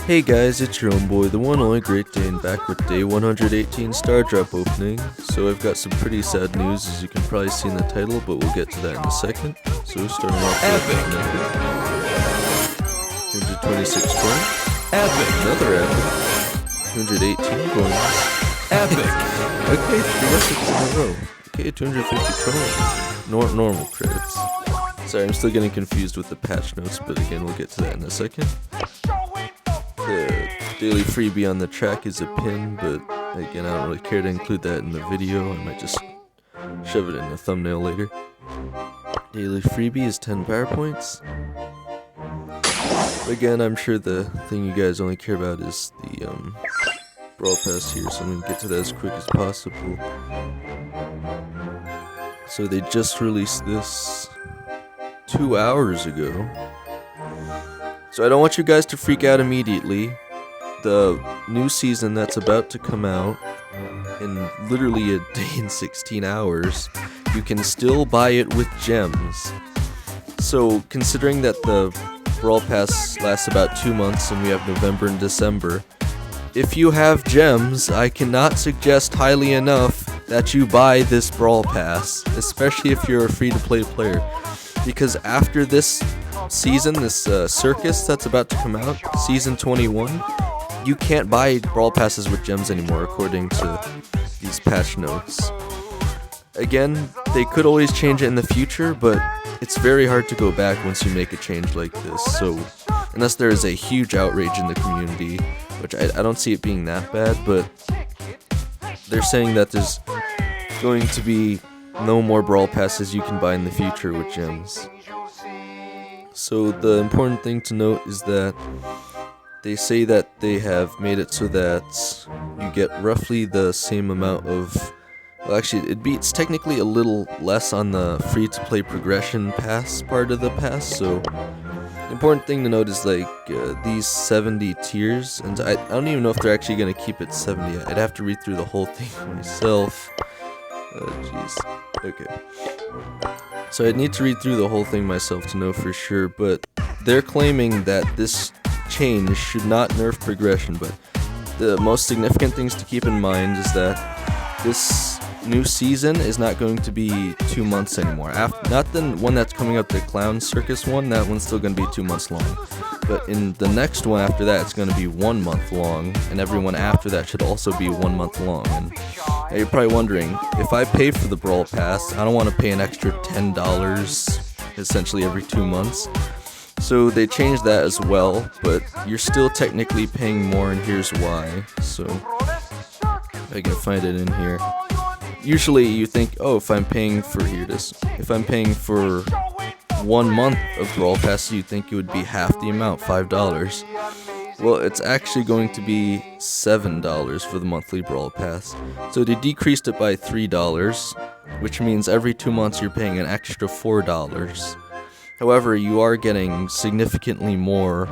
Hey guys, it's your own boy, the one only Great Dane, back with day 118 Star Drop opening. So I've got some pretty sad news, as you can probably see in the title, but we'll get to that in a second. So starting off with 226 coins. Epic. Another epic. 218 coins. Epic. Okay, 3 epics in a row. Okay, 250 coins. Normal credits. Sorry, I'm still getting confused with the patch notes, but again, we'll get to that in a second. The daily freebie on the track is a pin, but again, I don't really care to include that in the video. I might just shove it in the thumbnail later. Daily freebie is 10 power points. Again, I'm sure the thing you guys only care about is the Brawl Pass here, so I'm going to get to that as quick as possible. So they just released this 2 hours ago. So I don't want you guys to freak out immediately. The new season that's about to come out in literally a day and 16 hours, you can still buy it with gems. So considering that the Brawl Pass lasts about 2 months and we have November and December, if you have gems, I cannot suggest highly enough that you buy this Brawl Pass, especially if you're a free-to-play player. Because after this season, this circus that's about to come out, season 21, you can't buy Brawl Passes with gems anymore, according to these patch notes. Again, they could always change it in the future, but it's very hard to go back once you make a change like this. So, unless there is a huge outrage in the community, which I don't see it being that bad, but they're saying that there's going to be no more Brawl Passes you can buy in the future with gems. So the important thing to note is that they say that they have made it so that you get roughly the same amount of... Well, actually, it's technically a little less on the free-to-play progression pass part of the pass, so... The important thing to note is, like, these 70 tiers, and I don't even know if they're actually going to keep it 70. I'd have to read through the whole thing myself. Jeez. Okay. So I'd need to read through the whole thing myself to know for sure, but they're claiming that this change should not nerf progression, but the most significant things to keep in mind is that this new season is not going to be 2 months anymore. Not the one that's coming up, the Clown Circus one, that one's still going to be 2 months long. But in the next one after that, it's going to be 1 month long, and everyone after that should also be 1 month long. And you're probably wondering, if I pay for the Brawl Pass, I don't want to pay an extra $10 essentially every 2 months. So they changed that as well, but you're still technically paying more, and here's why. So I can find it in here. Usually you think, oh, if I'm paying for 1 month of Brawl Pass, you'd think it would be half the amount, $5. Well, it's actually going to be $7 for the monthly Brawl Pass. So they decreased it by $3, which means every 2 months you're paying an extra $4. However, you are getting significantly more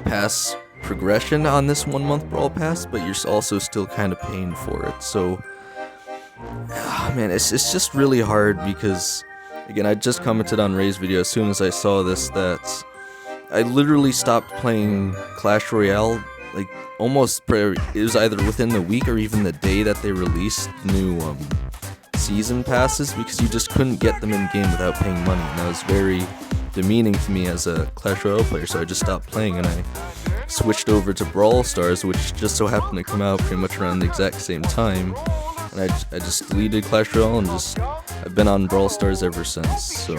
pass progression on this 1 month Brawl Pass, but you're also still kind of paying for it. So, man, it's just really hard because, again, I just commented on Ray's video as soon as I saw this that I literally stopped playing Clash Royale, like, it was either within the week or even the day that they released new season passes, because you just couldn't get them in game without paying money, and that was very demeaning to me as a Clash Royale player, so I just stopped playing and I switched over to Brawl Stars, which just so happened to come out pretty much around the exact same time, and I just deleted Clash Royale and I've been on Brawl Stars ever since. So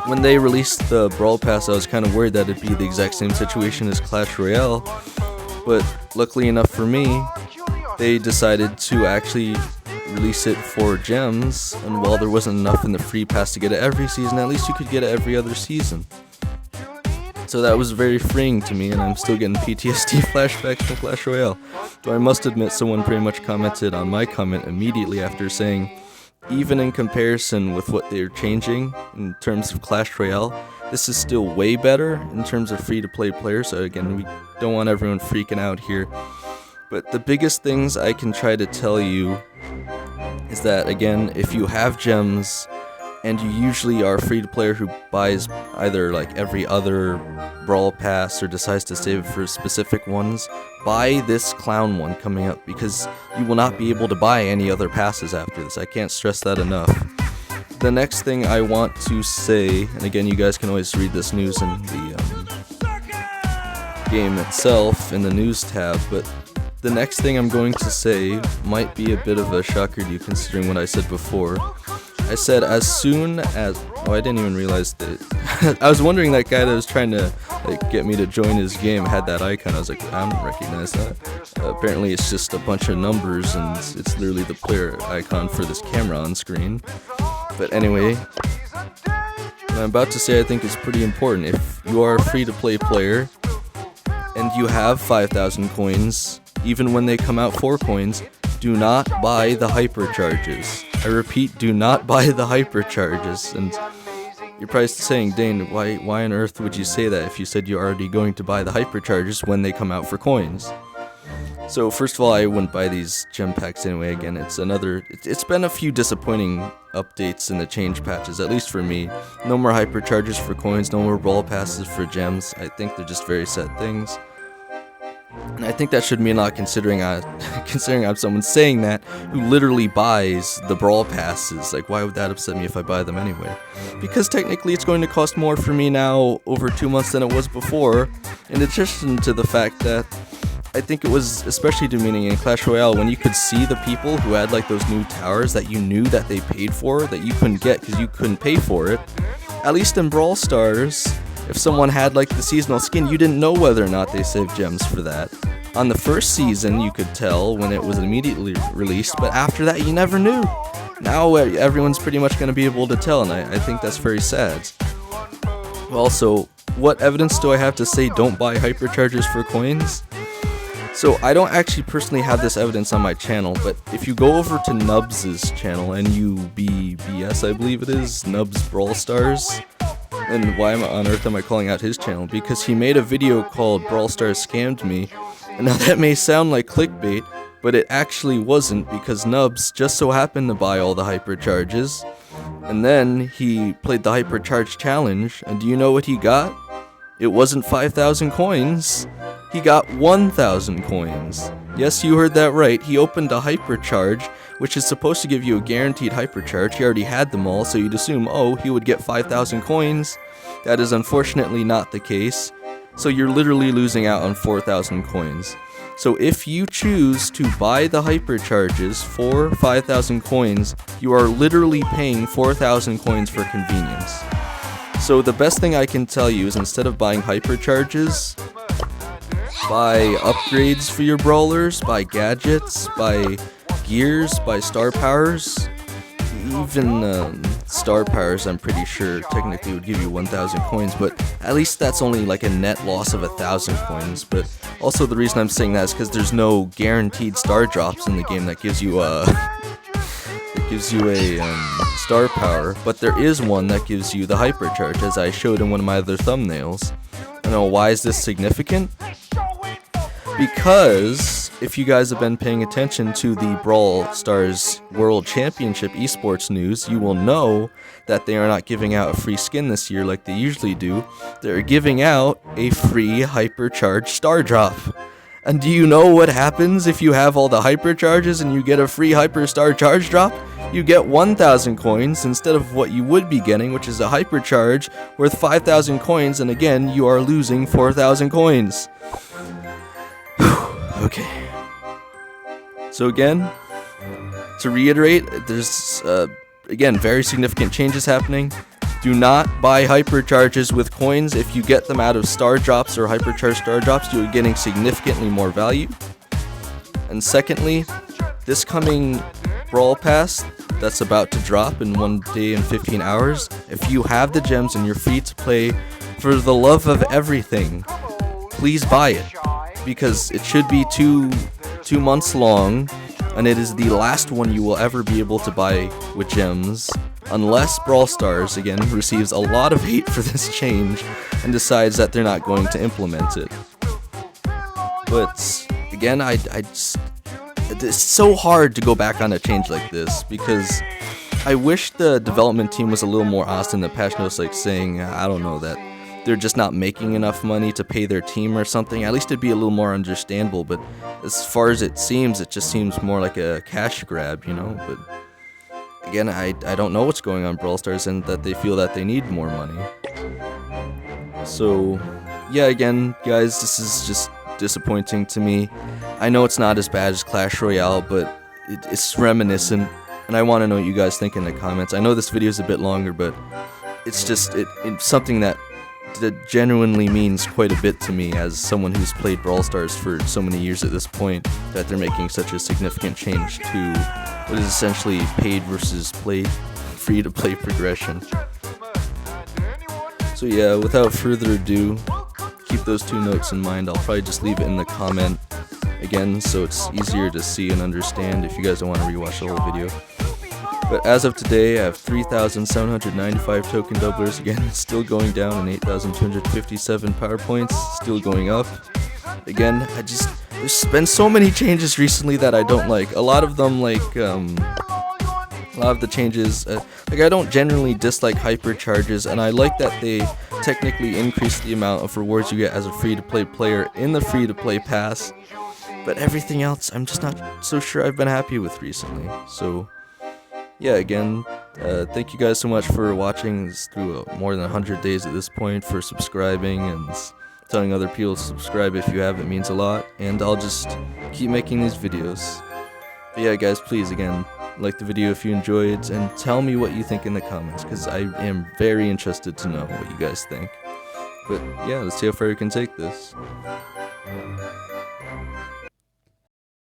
when they released the Brawl Pass, I was kind of worried that it'd be the exact same situation as Clash Royale, but luckily enough for me, they decided to actually release it for gems, and while there wasn't enough in the free pass to get it every season, at least you could get it every other season. So that was very freeing to me, and I'm still getting PTSD flashbacks from Clash Royale. Though I must admit, someone pretty much commented on my comment immediately after saying, even in comparison with what they're changing in terms of Clash Royale, this is still way better in terms of free-to-play players. So again, we don't want everyone freaking out here. But the biggest things I can try to tell you is that, again, if you have gems, and you usually are a free-to-player who buys either like every other Brawl Pass or decides to save it for specific ones, buy this clown one coming up, because you will not be able to buy any other passes after this. I can't stress that enough. The next thing I want to say, and again, you guys can always read this news in the game itself in the news tab, but the next thing I'm going to say might be a bit of a shocker to you considering what I said before. I said as soon as... Oh, I didn't even realize that... I was wondering, that guy that was trying to get me to join his game had that icon. I was like, I don't recognize that. Apparently it's just a bunch of numbers, and it's literally the player icon for this camera on screen. But anyway, what I'm about to say I think is pretty important. If you are a free-to-play player, and you have 5,000 coins, even when they come out 4 coins, do not buy the hypercharges. I repeat, do not buy the hypercharges. And you're probably saying, Dane, why on earth would you say that if you said you're already going to buy the hypercharges when they come out for coins? So first of all, I wouldn't buy these gem packs anyway. Again, it's been a few disappointing updates in the change patches, at least for me. No more hypercharges for coins, no more brawl passes for gems. I think they're just very set things. And I think that should mean a lot considering I'm someone saying that who literally buys the brawl passes. Like, why would that upset me if I buy them anyway? Because technically it's going to cost more for me now over 2 months than it was before, in addition to the fact that I think it was especially demeaning in Clash Royale when you could see the people who had like those new towers that you knew that they paid for that you couldn't get because you couldn't pay for it. At least in Brawl Stars, if someone had like the seasonal skin, you didn't know whether or not they saved gems for that. On the first season, you could tell when it was immediately released, but after that, you never knew. Now everyone's pretty much going to be able to tell, and I think that's very sad. Also, what evidence do I have to say don't buy hypercharges for coins? So I don't actually personally have this evidence on my channel, but if you go over to Nubs' channel, NUBBS I believe it is, Nubs Brawl Stars, and why on earth am I calling out his channel? Because he made a video called Brawl Stars Scammed Me, and now that may sound like clickbait, but it actually wasn't, because Nubs just so happened to buy all the hypercharges, and then he played the hypercharge challenge, and do you know what he got? It wasn't 5,000 coins. He got 1,000 coins. Yes, you heard that right. He opened a hypercharge, which is supposed to give you a guaranteed hypercharge. He already had them all, so you'd assume, oh, he would get 5,000 coins. That is unfortunately not the case. So you're literally losing out on 4,000 coins. So if you choose to buy the hypercharges for 5,000 coins, you are literally paying 4,000 coins for convenience. So the best thing I can tell you is instead of buying hypercharges, buy upgrades for your brawlers, buy gadgets, buy gears, buy star powers. Even star powers, I'm pretty sure, technically would give you 1,000 coins, but at least that's only like a net loss of 1,000 coins. But also the reason I'm saying that is because there's no guaranteed star drops in the game that gives you a star power, but there is one that gives you the hypercharge, as I showed in one of my other thumbnails. I know, why is this significant? Because if you guys have been paying attention to the Brawl Stars World Championship esports news, you will know that they are not giving out a free skin this year like they usually do. They're giving out a free hypercharge star drop. And do you know what happens if you have all the hypercharges and you get a free hyper star charge drop? You get 1,000 coins instead of what you would be getting, which is a hypercharge worth 5,000 coins, and again, you are losing 4,000 coins. Okay. So again, to reiterate, there's, again, very significant changes happening. Do not buy hypercharges with coins. If you get them out of star drops or hypercharge star drops, you're getting significantly more value. And secondly, this coming Brawl Pass that's about to drop in 1 day and 15 hours, if you have the gems and you're free to play, for the love of everything, please buy it. Because it should be two months long, and it is the last one you will ever be able to buy with gems, unless Brawl Stars, again, receives a lot of hate for this change and decides that they're not going to implement it. But, again, it's so hard to go back on a change like this, because I wish the development team was a little more honest and that passionate was like saying, I don't know, that they're just not making enough money to pay their team or something. At least it'd be a little more understandable, but as far as it just seems more like a cash grab, you know? But again, I don't know what's going on Brawl Stars and that they feel that they need more money. So, yeah, again, guys, this is just disappointing to me. I know it's not as bad as Clash Royale, but it's reminiscent, and I want to know what you guys think in the comments. I know this video is a bit longer, but it's just it's something that genuinely means quite a bit to me as someone who's played Brawl Stars for so many years at this point, that they're making such a significant change to what is essentially paid versus free-to-play progression. So yeah, without further ado, keep those two notes in mind. I'll probably just leave it in the comment again so it's easier to see and understand if you guys don't want to rewatch the whole video. But as of today, I have 3,795 token doublers, again, still going down, and 8,257 power points, still going up. Again, there's been so many changes recently that I don't like. A lot of them, like, a lot of the changes, like, I don't generally dislike hypercharges, and I like that they technically increase the amount of rewards you get as a free-to-play player in the free-to-play pass. But everything else, I'm just not so sure I've been happy with recently. So yeah, again, thank you guys so much for watching this through more than 100 days at this point, for subscribing and telling other people to subscribe if you have. It means a lot, and I'll just keep making these videos. But yeah, guys, please, again, like the video if you enjoyed, and tell me what you think in the comments, because I am very interested to know what you guys think. But yeah, let's see how far we can take this.